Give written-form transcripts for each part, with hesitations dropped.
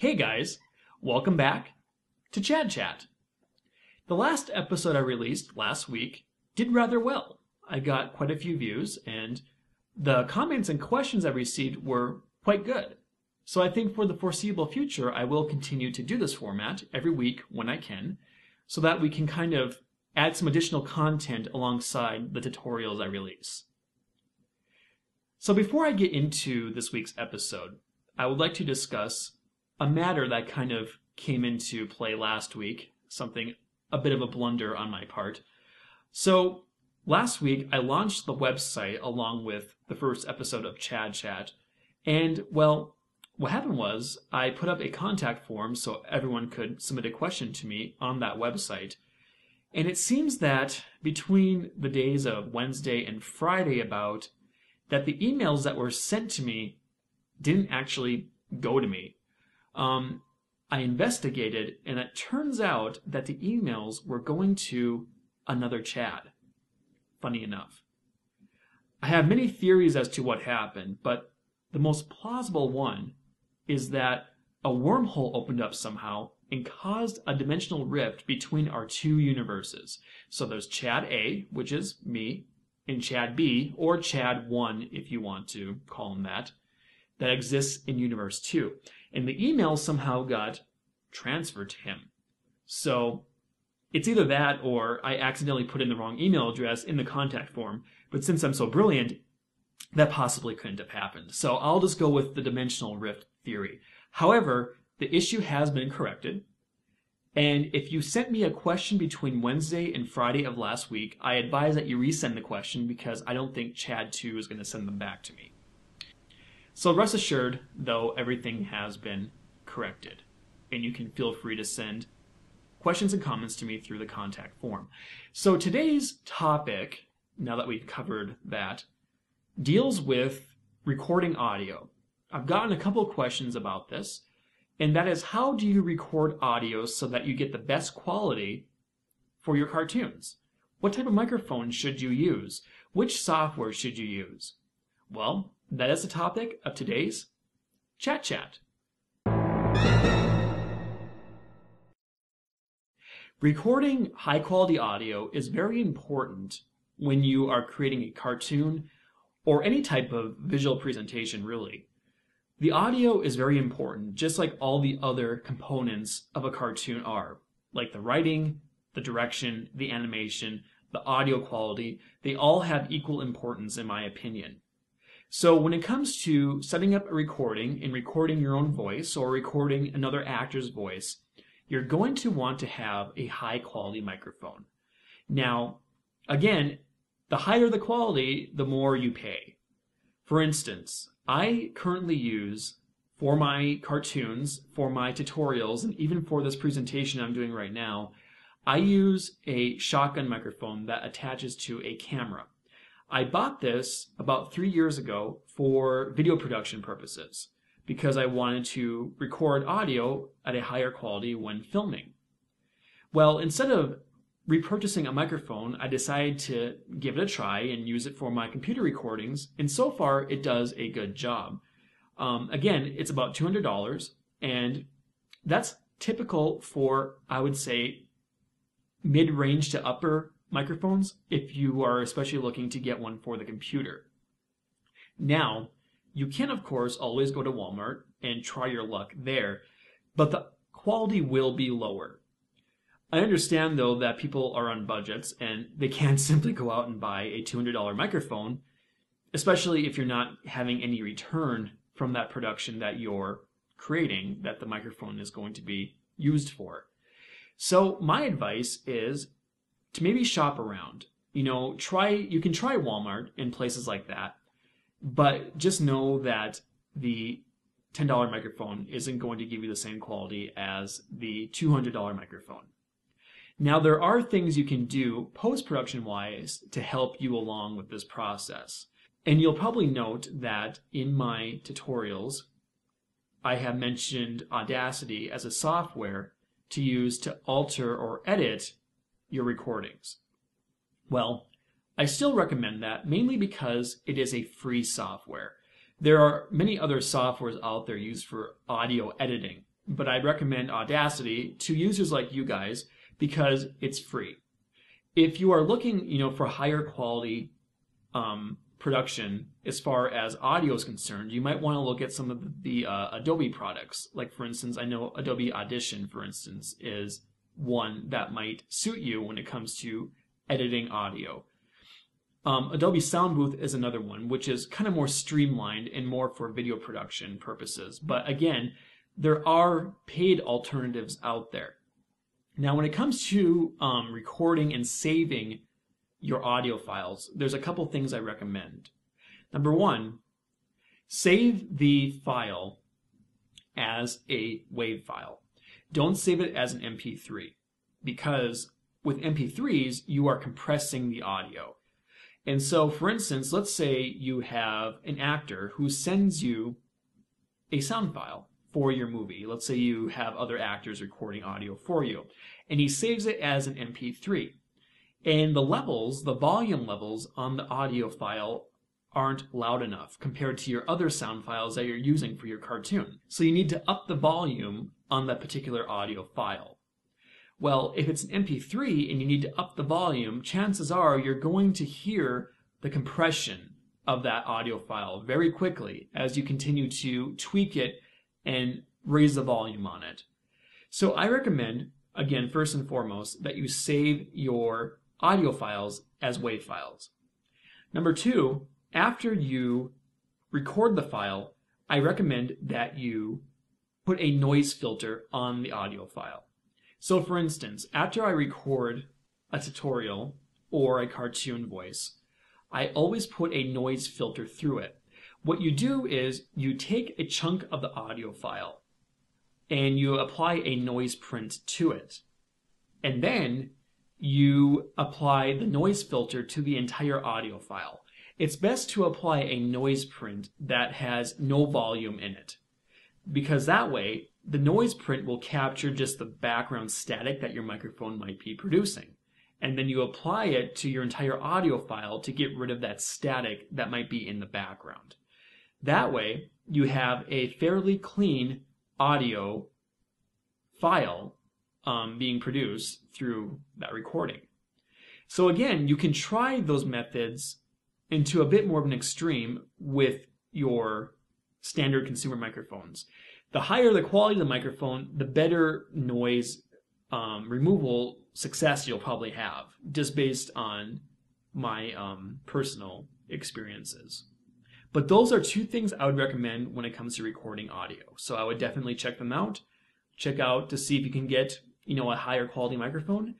Hey guys, welcome back to Chad Chat. The last episode I released last week did rather well. I got quite a few views, and the comments and questions I received were quite good. So I think for the foreseeable future, I will continue to do this format every week when I can, so that we can kind of add some additional content alongside the tutorials I release. So before I get into this week's episode, I would like to discuss a matter that kind of came into play last week, something a bit of a blunder on my part. So last week I launched the website along with the first episode of Chad Chat, and well, what happened was I put up a contact form so everyone could submit a question to me on that website. And it seems that between the days of Wednesday and Friday that the emails that were sent to me didn't actually go to me. I investigated, and it turns out that the emails were going to another Chad. Funny enough. I have many theories as to what happened, but the most plausible one is that a wormhole opened up somehow and caused a dimensional rift between our two universes. So there's Chad A, which is me, and Chad B, or Chad 1 if you want to call him that exists in Universe 2. And the email somehow got transferred to him. So it's either that or I accidentally put in the wrong email address in the contact form. But since I'm so brilliant, that possibly couldn't have happened. So I'll just go with the dimensional rift theory. However, the issue has been corrected. And if you sent me a question between Wednesday and Friday of last week, I advise that you resend the question because I don't think Chad 2 is going to send them back to me. So rest assured, though, everything has been corrected. And you can feel free to send questions and comments to me through the contact form. So today's topic, now that we've covered that, deals with recording audio. I've gotten a couple of questions about this, and that is, how do you record audio so that you get the best quality for your cartoons? What type of microphone should you use? Which software should you use? Well, that is the topic of today's Chat Chat. Recording high-quality audio is very important when you are creating a cartoon or any type of visual presentation, really. The audio is very important, just like all the other components of a cartoon are, like the writing, the direction, the animation, the audio quality. They all have equal importance, in my opinion. So when it comes to setting up a recording and recording your own voice or recording another actor's voice, you're going to want to have a high quality microphone. Now, again, the higher the quality, the more you pay. For instance, I currently use, for my cartoons, for my tutorials, and even for this presentation I'm doing right now, I use a shotgun microphone that attaches to a camera. I bought this about 3 years ago for video production purposes because I wanted to record audio at a higher quality when filming. Well, instead of repurchasing a microphone, I decided to give it a try and use it for my computer recordings, and so far it does a good job. Again, it's about $200, and that's typical for, I would say, mid-range to upper microphones if you are especially looking to get one for the computer. Now, you can of course always go to Walmart and try your luck there, but the quality will be lower. I understand though that people are on budgets and they can't simply go out and buy a $200 microphone, especially if you're not having any return from that production that you're creating that the microphone is going to be used for. So my advice is to maybe shop around. You can try Walmart and places like that, but just know that the $10 microphone isn't going to give you the same quality as the $200 microphone. Now, there are things you can do post-production wise to help you along with this process. And you'll probably note that in my tutorials, I have mentioned Audacity as a software to use to alter or edit your recordings. Well, I still recommend that, mainly because it is a free software. There are many other softwares out there used for audio editing, but I recommend Audacity to users like you guys because it's free. If you are looking, for higher quality production as far as audio is concerned, you might want to look at some of the Adobe products. Like, for instance, I know Adobe Audition, for instance, is one that might suit you when it comes to editing audio. Adobe Sound Booth is another one, which is kind of more streamlined and more for video production purposes. But again, there are paid alternatives out there. Now, when it comes to recording and saving your audio files, there's a couple things I recommend. Number one, save the file as a WAV file. Don't save it as an MP3, because with MP3s, you are compressing the audio. And so, for instance, let's say you have an actor who sends you a sound file for your movie. Let's say you have other actors recording audio for you, and he saves it as an MP3. And the volume levels on the audio file aren't loud enough compared to your other sound files that you're using for your cartoon. So you need to up the volume on that particular audio file. Well, if it's an MP3 and you need to up the volume, chances are you're going to hear the compression of that audio file very quickly as you continue to tweak it and raise the volume on it. So I recommend, again, first and foremost, that you save your audio files as WAV files. Number two, after you record the file, I recommend that you put a noise filter on the audio file. So for instance, after I record a tutorial or a cartoon voice, I always put a noise filter through it. What you do is you take a chunk of the audio file and you apply a noise print to it. And then you apply the noise filter to the entire audio file. It's best to apply a noise print that has no volume in it, because that way the noise print will capture just the background static that your microphone might be producing. And then you apply it to your entire audio file to get rid of that static that might be in the background. That way, you have a fairly clean audio file being produced through that recording. So again, you can try those methods into a bit more of an extreme with your standard consumer microphones. The higher the quality of the microphone, the better noise removal success you'll probably have, just based on my personal experiences. But those are two things I would recommend when it comes to recording audio. So I would definitely check them out. Check out to see if you can get, a higher quality microphone,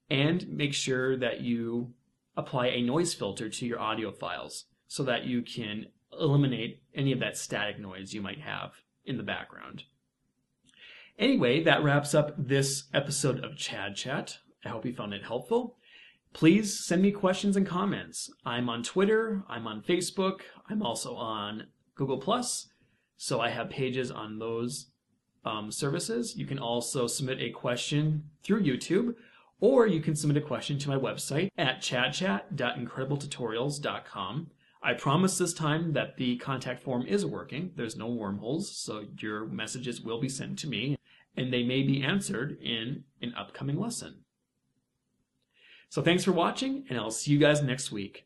and make sure that you apply a noise filter to your audio files so that you can eliminate any of that static noise you might have in the background. Anyway, that wraps up this episode of Chad Chat. I hope you found it helpful. Please send me questions and comments. I'm on Twitter, I'm on Facebook, I'm also on Google+, so I have pages on those services. You can also submit a question through YouTube, or you can submit a question to my website at chadchat.incredibletutorials.com. I promise this time that the contact form is working. There's no wormholes, so your messages will be sent to me, and they may be answered in an upcoming lesson. So thanks for watching, and I'll see you guys next week.